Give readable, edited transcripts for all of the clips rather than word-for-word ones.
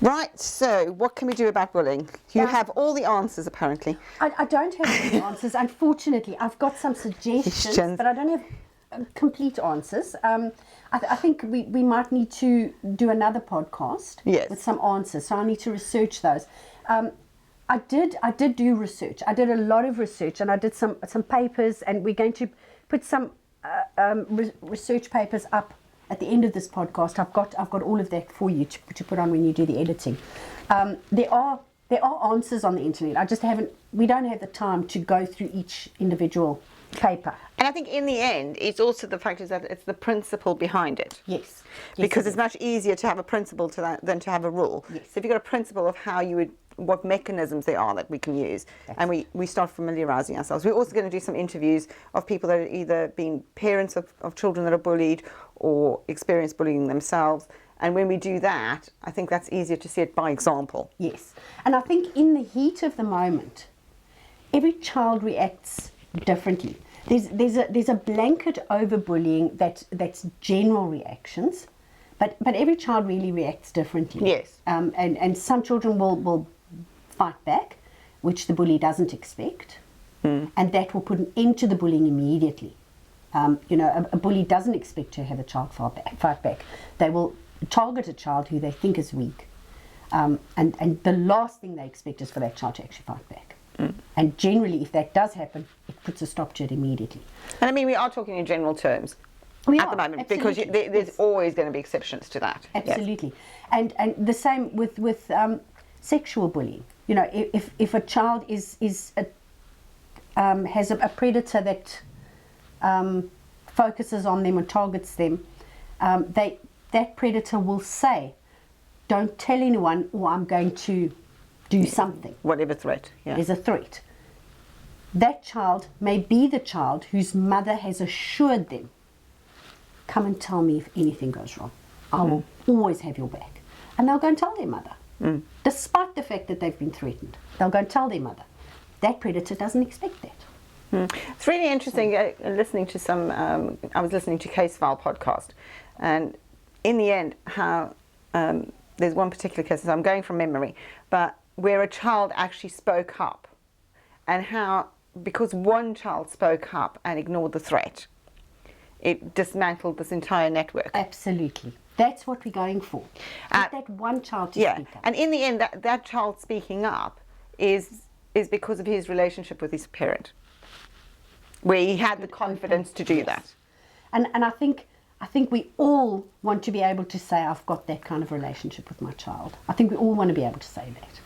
Right, so what can we do about bullying? You have all the answers, apparently. I don't have all the answers, unfortunately. I've got some suggestions, but I don't have complete answers. I think we might need to do another podcast with some answers, so I need to research those. I did do research. I did a lot of research, and I did some papers, and we're going to put some research papers up at the end of this podcast. I've got all of that for you to put on when you do the editing. There are answers on the internet. We don't have the time to go through each individual paper. And I think in the end, it's also the fact is that it's the principle behind it. Yes. Because it's much easier to have a principle than to have a rule. Yes. So if you've got a principle of what mechanisms there are that we can use, and we start familiarising ourselves. We're also going to do some interviews of people that are either being parents of children that are bullied or experience bullying themselves. And when we do that, I think that's easier to see it by example. Yes. And I think in the heat of the moment, every child reacts differently. There's a blanket over bullying that's general reactions, but every child really reacts differently. Yes. And some children will fight back, which the bully doesn't expect, and that will put an end to the bullying immediately. A bully doesn't expect to have a child fight back. They will target a child who they think is weak, and the last thing they expect is for that child to actually fight back. And generally, if that does happen, it puts a stop to it immediately. And I mean, we are talking in general terms at the moment, absolutely. because there's always going to be exceptions to that. Absolutely. Yes. And the same with sexual bullying. If a child has a predator that focuses on them and targets them, that predator will say, "Don't tell anyone, or I'm going to do something." Whatever threat. Yeah. There's a threat. That child may be the child whose mother has assured them, "Come and tell me if anything goes wrong. I will always have your back." And they'll go and tell their mother. Despite the fact that they've been threatened, they'll go and tell their mother. That predator doesn't expect that. It's really interesting listening to I was listening to Case File podcast, and in the end, how there's one particular case, so I'm going from memory, but where a child actually spoke up, and how, because one child spoke up and ignored the threat, it dismantled this entire network. Absolutely. That's what we're going for. Get that one child to speak up. And in the end, that child speaking up is because of his relationship with his parent, where he had the confidence to do that. And I think we all want to be able to say, "I've got that kind of relationship with my child." I think we all want to be able to say that.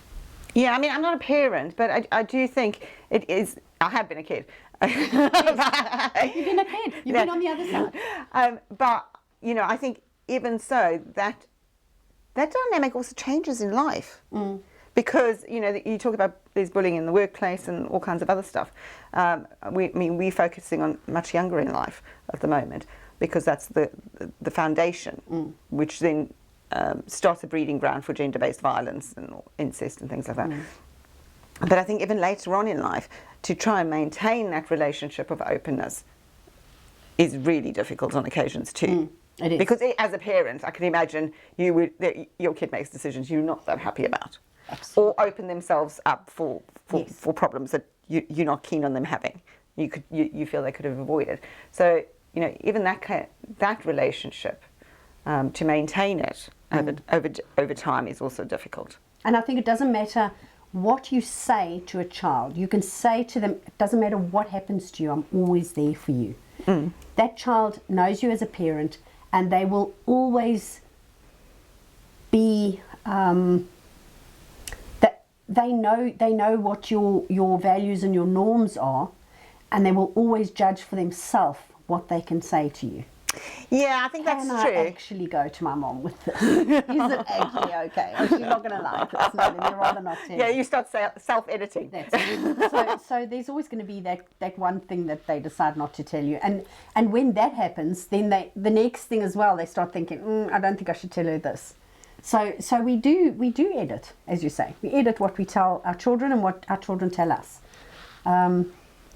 Yeah, I mean, I'm not a parent, but I do think it is. I have been a kid. Yes. You've been a kid. You've been on the other side. But I think even so, that dynamic also changes in life. Because you talk about there's bullying in the workplace and all kinds of other stuff. We're focusing on much younger in life at the moment, because that's the foundation, which then starts a breeding ground for gender-based violence and incest and things like that. But I think even later on in life, to try and maintain that relationship of openness is really difficult on occasions too. It is. Because as a parent, I can imagine your kid makes decisions you're not that happy about. Absolutely. Or open themselves up for problems that you're not keen on them having. You feel they could have avoided. So even that relationship, to maintain it over time is also difficult. And I think it doesn't matter what you say to a child. You can say to them, "It doesn't matter what happens to you, I'm always there for you." That child knows you as a parent, and they will always be they know what your values and your norms are, and they will always judge for themselves what they can say to you. Yeah, I think that's true. Can I actually go to my mom with this? Is it actually okay? Or she's not going to like this. No, then you'd rather not tell. Yeah, you start self-editing. That's it. So there's always going to be that one thing that they decide not to tell you. And when that happens, then the next thing as well, they start thinking, I don't think I should tell her this. So we do edit, as you say. We edit what we tell our children and what our children tell us.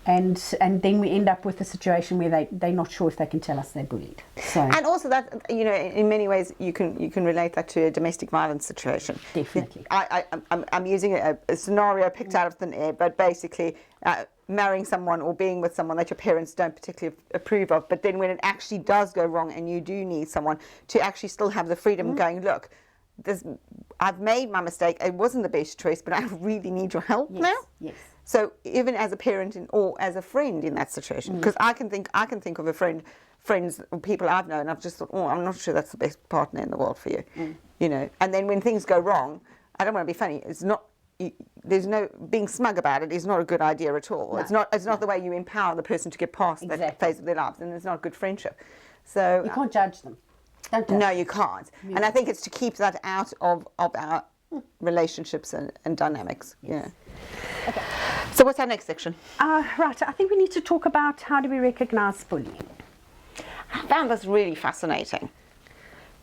And then we end up with a situation where they're not sure if they can tell us they're bullied. So, and also that, you know, in many ways you can relate that to a domestic violence situation. Definitely. I'm using a scenario picked out of thin air, but basically marrying someone or being with someone that your parents don't particularly approve of, but then when it actually does go wrong and you do need someone to actually still have the freedom going, look, I've made my mistake, it wasn't the best choice, but I really need your help now. Yes. So even as a parent or as a friend in that situation, because I can think of friends or people I've known, I've just thought, oh, I'm not sure that's the best partner in the world for you, you know. And then when things go wrong, I don't want to be funny. It's not. There's no being smug about it. Is not a good idea at all. No. It's not the way you empower the person to get past that phase of their lives, and it's not a good friendship. So you can't judge them. No, you can't. Yeah. And I think it's to keep that out of our relationships and dynamics. Yes. Yeah. Okay. So what's our next section? Right. I think we need to talk about how do we recognize bullying. I found this really fascinating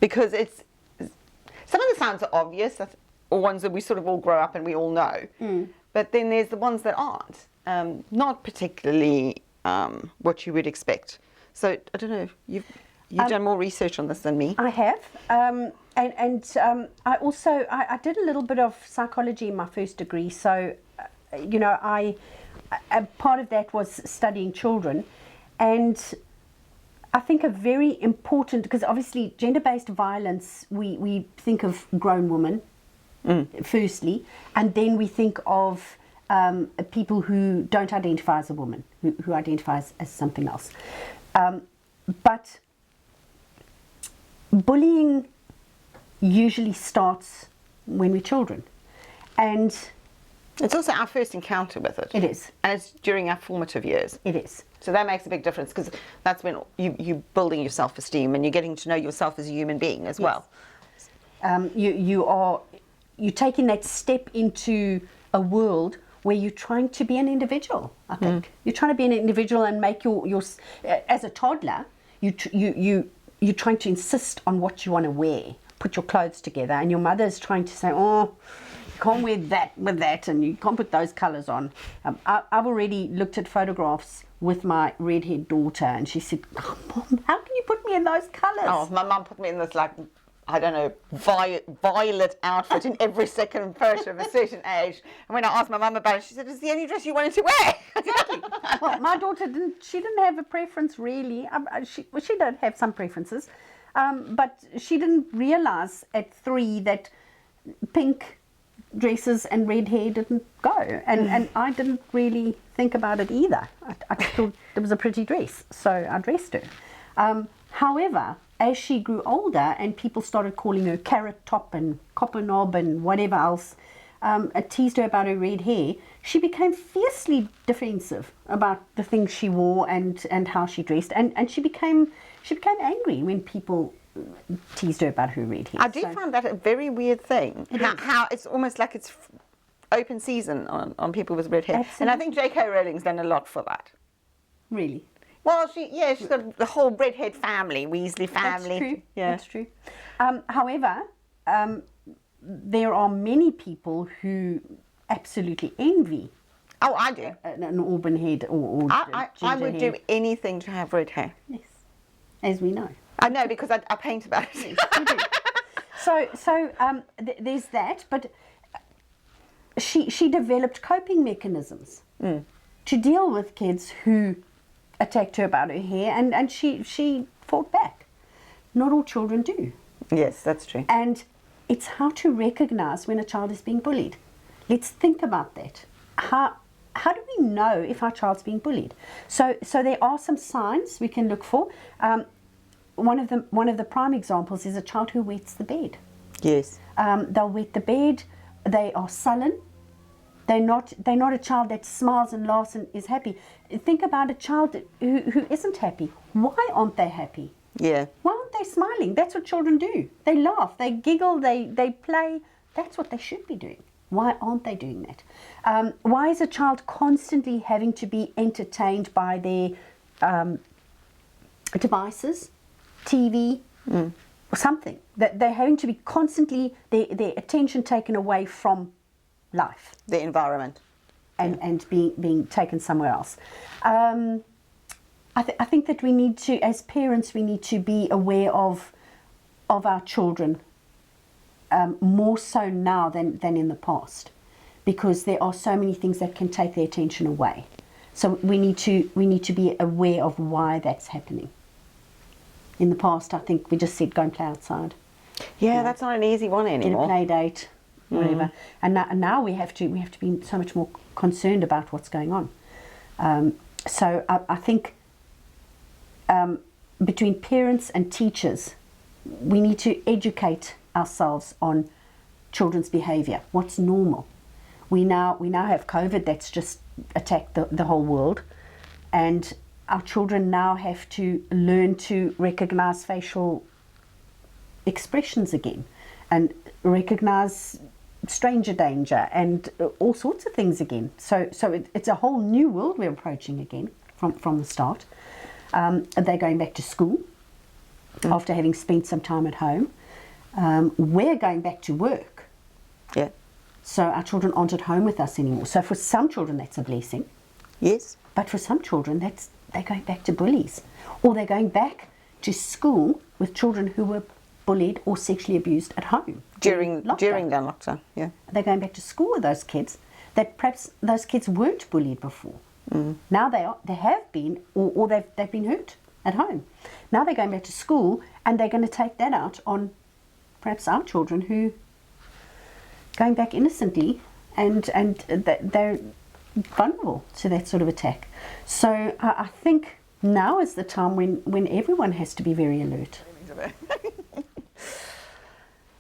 because it's some of the signs are obvious, or ones that we sort of all grow up and we all know. But then there's the ones that aren't, not particularly what you would expect. So I don't know. You've done more research on this than me. I have, and I also I did a little bit of psychology in my first degree. So, you know, part of that was studying children, and I think a very important, because obviously gender-based violence, we think of grown women firstly, and then we think of people who don't identify as a woman, who identify as something else, but bullying usually starts when we're children, and it's also our first encounter with it. It is. And it's during our formative years. It is. So that makes a big difference, because that's when you're building your self-esteem and you're getting to know yourself as a human being as well. You're taking that step into a world where you're trying to be an individual, I think. You're trying to be an individual and make your as a toddler, you're trying to insist on what you want to wear, put your clothes together, and your mother's trying to say, oh, you can't wear that with that, and you can't put those colours on. I've already looked at photographs with my redhead daughter, and she said, oh, Mom, how can you put me in those colours? Oh, my mum put me in this, like, I don't know, violet outfit in every second photo of a certain age. And when I asked my mum about it, she said, it's the only dress you wanted to wear. Exactly. Well, my daughter didn't have a preference, really. She did have some preferences, but she didn't realise at 3 that pink dresses and red hair didn't go, and I didn't really think about it either. I thought it was a pretty dress, so I dressed her. However, as she grew older and people started calling her carrot top and copper knob and whatever else, teased her about her red hair, she became fiercely defensive about the things she wore and how she dressed, and she became angry when people teased her about her red hair. I do find that a very weird thing. How it's almost like it's open season on people with red hair. Absolutely. And I think J.K. Rowling's done a lot for that. Really? Well, she's got the whole redhead family, Weasley family. That's true. Yeah. That's true. However, there are many people who absolutely envy. Oh, I do. An auburn head or I would do anything to have red hair. Yes, as we know. I know, because I paint about it. Yes, you do. So there's that, but she developed coping mechanisms to deal with kids who attacked her about her hair, and she fought back. Not all children do. Yes, that's true. And it's how to recognize when a child is being bullied. Let's think about that. How do we know if our child's being bullied? So there are some signs we can look for. One of the prime examples is a child who wets the bed. Yes. They'll wet the bed. They are sullen. They're not a child that smiles and laughs and is happy. Think about a child who isn't happy. Why aren't they happy? Yeah. Why aren't they smiling? That's what children do. They laugh, they giggle, they play. That's what they should be doing. Why aren't they doing that? Why is a child constantly having to be entertained by their devices, TV, or something? That they're having to be constantly, their attention taken away from life. The environment. and being taken somewhere else. I think that we need to, as parents, we need to be aware of our children more so now than in the past, because there are so many things that can take their attention away. So we need to be aware of why that's happening. In the past, I think we just said go and play outside. Yeah, that's not an easy one anymore. Get a play date, whatever. And now we have to be so much more concerned about what's going on. So I think between parents and teachers, we need to educate ourselves on children's behaviour. What's normal? We now have COVID that's just attacked the whole world, and our children now have to learn to recognise facial expressions again, and recognise stranger danger and all sorts of things again. So it's a whole new world we're approaching again from the start. They're going back to school after having spent some time at home. We're going back to work. Yeah. So our children aren't at home with us anymore. So for some children that's a blessing. Yes. But for some children they're going back to bullies, or they're going back to school with children who were bullied or sexually abused at home during the lockdown. Yeah. They're going back to school with those kids that perhaps those kids weren't bullied before. Now they have been, or they've been hurt at home. Now they're going back to school, and they're going to take that out on perhaps our children who going back innocently, and they're vulnerable to that sort of attack. So I think now is the time when everyone has to be very alert.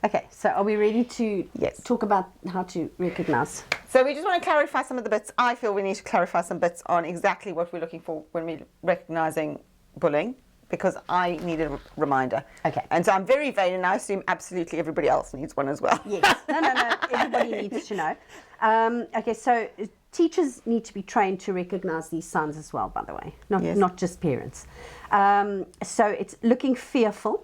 Okay, so are we ready to talk about how to recognise? So we just want to clarify some of the bits. I feel we need to clarify some bits on exactly what we're looking for when we're recognising bullying, because I needed a reminder. Okay. And so I'm very vain, and I assume absolutely everybody else needs one as well. Yes. No. Everybody needs to know. Okay, so teachers need to be trained to recognise these signs as well, by the way, not just parents. So it's looking fearful.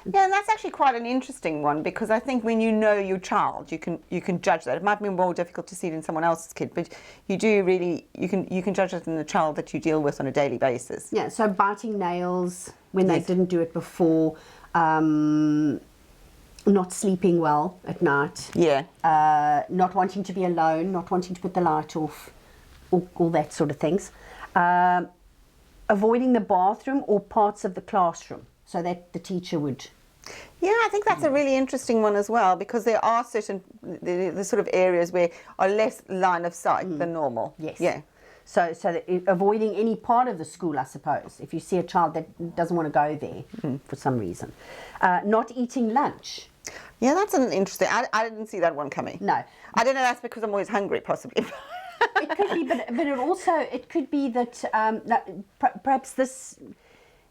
Yeah, and that's actually quite an interesting one, because I think when you know your child, you can judge that. It might be more difficult to see it in someone else's kid, but you can judge it in the child that you deal with on a daily basis. Yeah, so biting nails when they didn't do it before, not sleeping well at night. Yeah. Not wanting to be alone, not wanting to put the light off, all that sort of things. Avoiding the bathroom or parts of the classroom, so that the teacher would. Yeah, I think that's a really interesting one as well, because there are certain the sort of areas where are less line of sight than normal. Yes. Yeah. So avoiding any part of the school, I suppose, if you see a child that doesn't want to go there for some reason. Not eating lunch. Yeah, that's an interesting. I didn't see that one coming. No. I don't know. That's because I'm always hungry, possibly. It could be, but it could be that perhaps this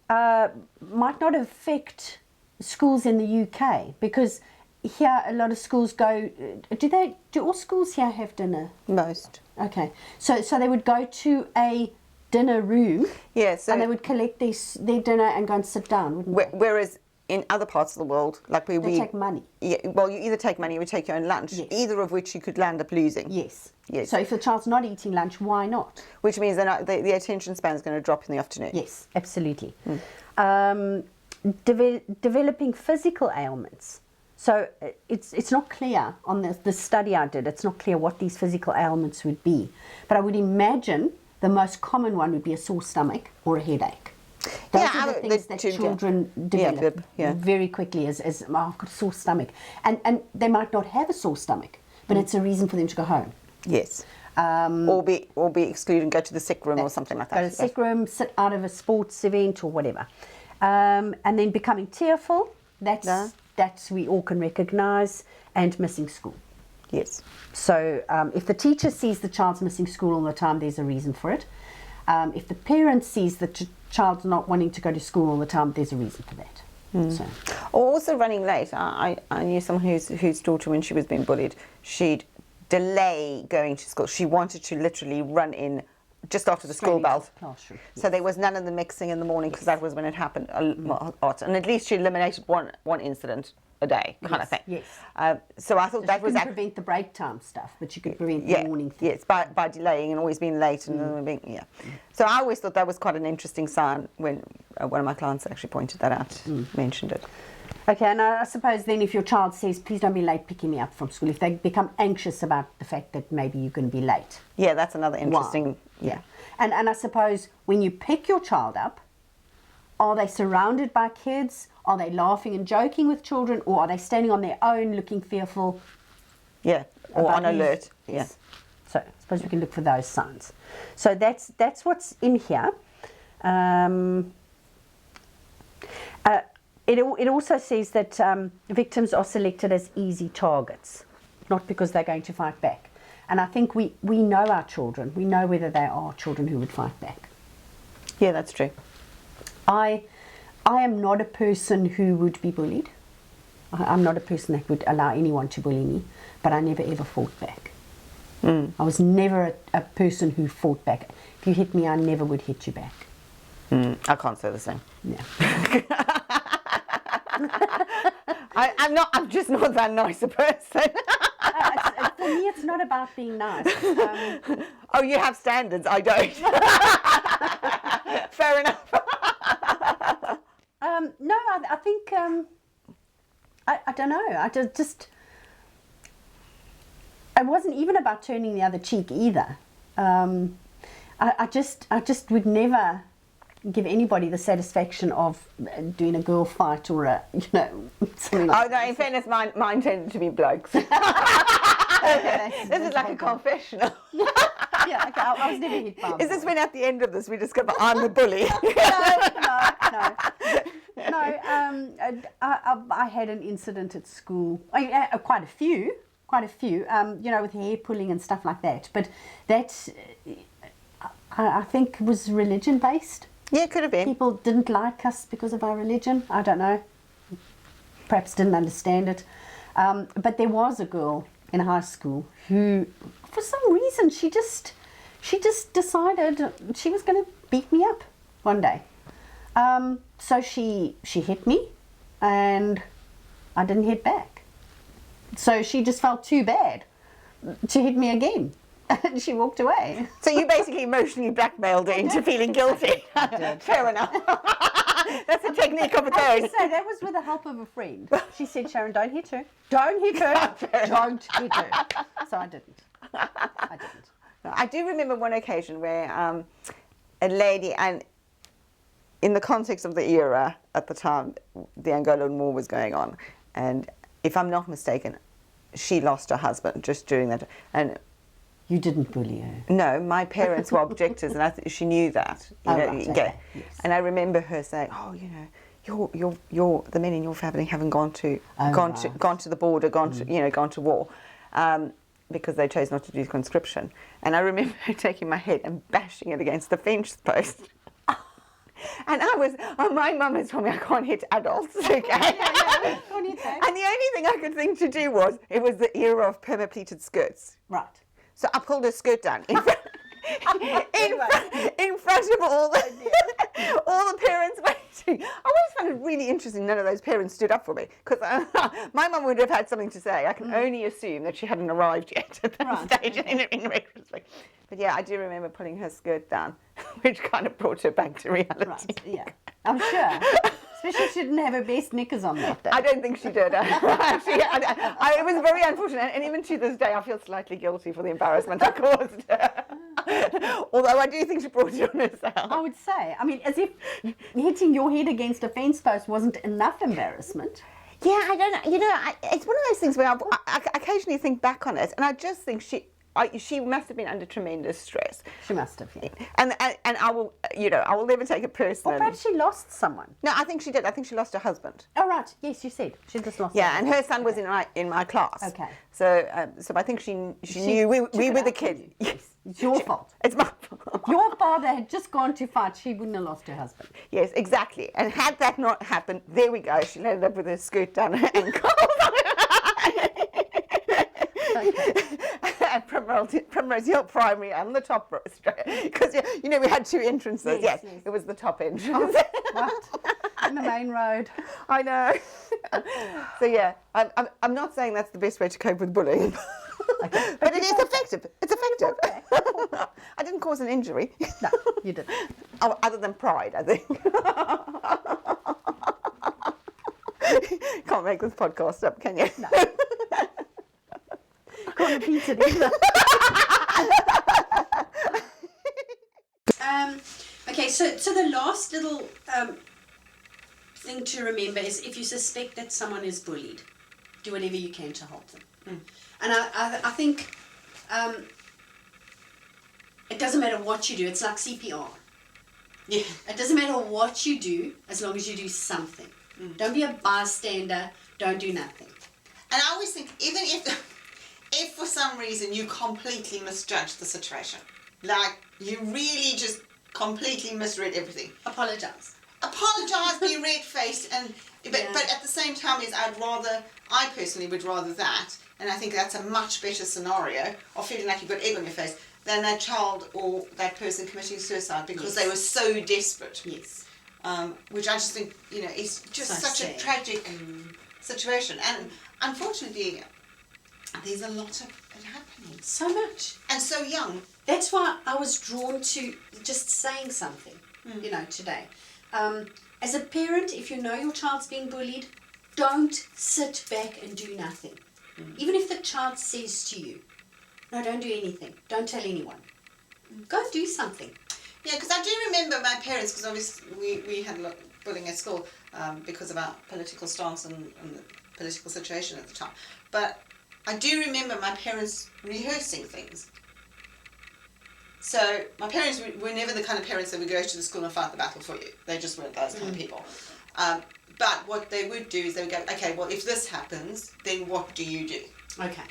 might not affect schools in the UK, because here a lot of schools go. Do all schools here have dinner? Most. Okay, so they would go to a dinner room. Yes. And they would collect their dinner and go and sit down, wouldn't they? Whereas in other parts of the world, like where they take money. Yeah, well, you either take money or you take your own lunch. Yes. Either of which you could land up losing. Yes. Yes. So if the child's not eating lunch, why not? Which means the attention span is going to drop in the afternoon. Yes, absolutely. Developing physical ailments. So it's not clear on the study I did. It's not clear what these physical ailments would be. But I would imagine the most common one would be a sore stomach or a headache. Those are the things that children develop very quickly as I've got a sore stomach. And they might not have a sore stomach, but it's a reason for them to go home. Yes. Or be excluded and go to the sick room or something like that. Go to the sick room, sit out of a sports event or whatever. And then becoming tearful, that's we all can recognise, and missing school. Yes. So if the teacher sees the child's missing school all the time, there's a reason for it. If the parent sees the child's not wanting to go to school all the time, there's a reason for that. So. Or also running late. I knew someone whose daughter, when she was being bullied, she'd delay going to school. She wanted to literally run in just after the school bell. So there was none of the mixing in the morning, because that was when it happened a lot. And at least she eliminated one incident a day kind of thing. Yes. So I thought that was prevent the break time stuff, but you could prevent the morning thing. Yes, by delaying and always being late and being So I always thought that was quite an interesting sign when one of my clients actually pointed that out, mentioned it. Okay, and I suppose then if your child says, please don't be late picking me up from school, if they become anxious about the fact that maybe you're going to be late. Yeah, that's another interesting, And I suppose when you pick your child up, are they surrounded by kids? Are they laughing and joking with children? Or are they standing on their own looking fearful? Yeah, or on alert. Yes. So I suppose we can look for those signs. So that's what's in here. It also says that victims are selected as easy targets, not because they're going to fight back. And I think we know our children. We know whether they are children who would fight back. Yeah, that's true. I am not a person who would be bullied. I'm not a person that would allow anyone to bully me, but I never ever fought back. I was never a person who fought back. If you hit me, I never would hit you back. I can't say the same. Yeah. I'm just not that nice a person. For me, it's not about being nice. Oh, you have standards. I don't. Fair enough. No, I think I don't know. I just it wasn't even about turning the other cheek either. I just would never give anybody the satisfaction of doing a girl fight or something like no, in fairness, mine tended to be blokes. Okay, this is like a confessional. Yeah, okay, I was never hit by Is this when at the end of this we discover I'm the bully? No. I had an incident at school. Quite a few. With hair pulling and stuff like that. But that, I think, was religion based. Yeah, it could have been. People didn't like us because of our religion. I don't know. Perhaps didn't understand it. But there was a girl in high school who, for some reason, she just decided she was going to beat me up one day. So she hit me, and I didn't hit back. So she just felt too bad to hit me again. And she walked away. So you basically emotionally blackmailed her into feeling guilty. I did. Fair enough. That's a technique of its I own. have to say, that was with the help of a friend. She said, Sharon, don't hit her. Don't hit her. Don't hit her. So I didn't. I do remember one occasion where a lady, and in the context of the era at the time, the Angolan War was going on, and if I'm not mistaken, she lost her husband just during that. And you didn't bully her? No, my parents were objectors, and she knew that. Yes. And I remember her saying, "Oh, you're the men in your family haven't gone to the border, gone to war." Because they chose not to do conscription. And I remember her taking my head and bashing it against the fence post. And my mum has told me I can't hit adults, okay? Yeah. And the only thing I could think to do it was the era of perma-pleated skirts. Right. So I pulled her skirt down in front of all the parents waiting. I always found it really interesting none of those parents stood up for me, because my mum would have had something to say. I can only assume that she hadn't arrived yet at that stage in retrospect. But yeah, I do remember pulling her skirt down, which kind of brought her back to reality. Right, yeah. I'm sure. Especially she didn't have her best knickers on that day. I don't think she did. It was very unfortunate, and even to this day I feel slightly guilty for the embarrassment I caused her. Although I do think she brought it on herself. I would say. I mean, as if hitting your head against a fence post wasn't enough embarrassment. Yeah, I don't know. It's one of those things where I occasionally think back on it, and I just think she must have been under tremendous stress. She must have, yeah. And I will never take it personally. Or perhaps she lost someone. No, I think she did. I think she lost her husband. Oh, right. Yes, you said. She just lost someone. And her son was in my class. Okay. So I think she knew we were the kids. Yes. It's your fault. It's my fault. Your father had just gone to fight. She wouldn't have lost her husband. Yes, exactly. And had that not happened, there we go. She ended up with her skirt down her ankle. At Primrose Hill Primary and the top row, because we had two entrances. Yes, it was the top entrance. Right. on the main road. I know. So yeah, I'm not saying that's the best way to cope with bullying. Okay. But it is effective. It's effective. Okay. I didn't cause an injury. No, you didn't. Oh, other than pride, I think. Can't make this podcast up, can you? No. Can't repeat it either. Okay, so the last little thing to remember is if you suspect that someone is bullied, do whatever you can to help them. And I think it doesn't matter what you do. It's like CPR. Yeah. It doesn't matter what you do as long as you do something. Don't be a bystander. Don't do nothing. And I always think, even if for some reason you completely misjudge the situation, like you really just completely misread everything, Apologize, be red-faced, but at the same time I personally would rather that, and I think that's a much better scenario of feeling like you've got egg on your face than that child or that person committing suicide because they were so desperate. Yes. Which I just think, is just such a tragic situation. And unfortunately, there's a lot of it happening. So much. And so young. That's why I was drawn to just saying something, today. As a parent, if you know your child's being bullied, don't sit back and do nothing. Even if the child says to you, no, don't do anything. Don't tell anyone. Go do something. Yeah, because I do remember my parents, because obviously we had a lot of bullying at school because of our political stance and the political situation at the time. But I do remember my parents rehearsing things. So my parents were never the kind of parents that would go to the school and fight the battle for you. They just weren't those kind of people. But what they would do is they would go, okay, well, if this happens, then what do you do? Okay.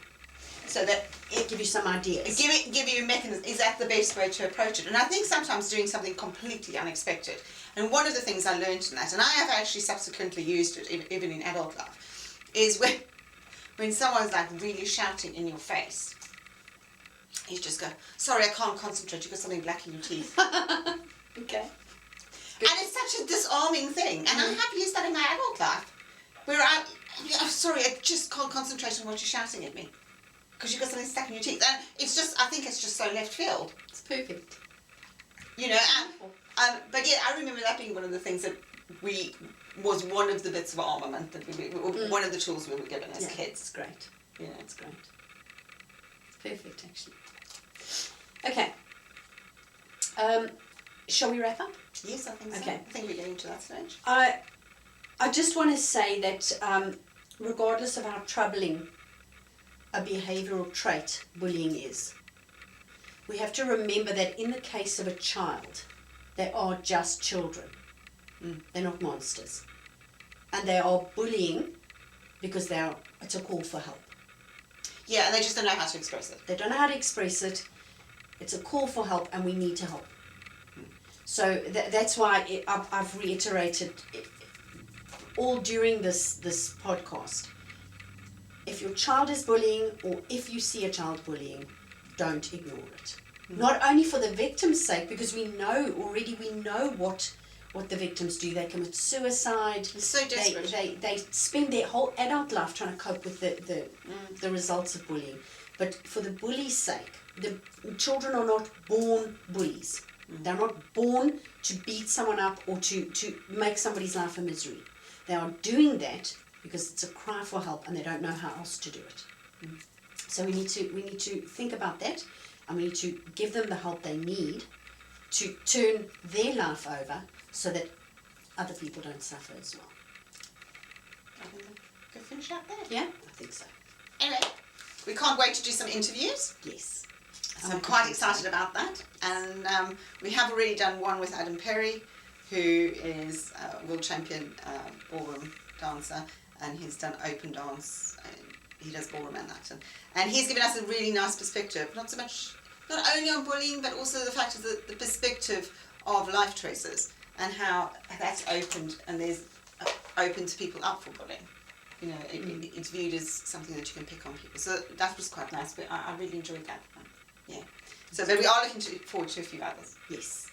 So that it give you some ideas. Give you a mechanism. Is that the best way to approach it? And I think sometimes doing something completely unexpected. And one of the things I learned in that, and I have actually subsequently used it even in adult life, is when someone's like really shouting in your face, you just go, sorry, I can't concentrate, you've got something black in your teeth. Okay. Good. And it's such a disarming thing. And I have used that in my adult life, where I'm sorry, I just can't concentrate on what you're shouting at me, because you've got something stuck in your teeth. And I think it's just so left field. It's perfect. But yeah, I remember that being one of the things that was one of the bits of armament that one of the tools we were given as kids. It's great. Yeah, it's great. It's perfect, actually. Okay. Shall we wrap up? Yes, I think so. Okay. I think we're getting to that stage. I just want to say that regardless of how troubling a behavioural trait bullying is, we have to remember that in the case of a child, they are just children. They're not monsters. And they are bullying because it's a call for help. Yeah, and they just don't know how to express it. They don't know how to express it. It's a call for help, and we need to help. So that's why I've reiterated all during this podcast. If your child is bullying, or if you see a child bullying, don't ignore it. Not only for the victim's sake, because we know what the victims do. They commit suicide. It's so desperate. They spend their whole adult life trying to cope with the results of bullying. But for the bully's sake, the children are not born bullies. They're not born to beat someone up or to make somebody's life a misery. They are doing that because it's a cry for help and they don't know how else to do it. So we need to think about that, and we need to give them the help they need to turn their life over so that other people don't suffer as well. I think we could finish up there. Yeah, I think so. Anyway, we can't wait to do some interviews. Yes. So I'm quite excited about that. And we have already done one with Adam Perry, who is a world champion ballroom dancer, and he's done open dance. He does ballroom and that. And he's given us a really nice perspective, not only on bullying, but also the fact of the perspective of life choices and how that's opened and there's opens people up for bullying. It's viewed as something that you can pick on people. So that was quite nice, but I really enjoyed that one. Yeah. So but we are looking forward to a few others. Yes.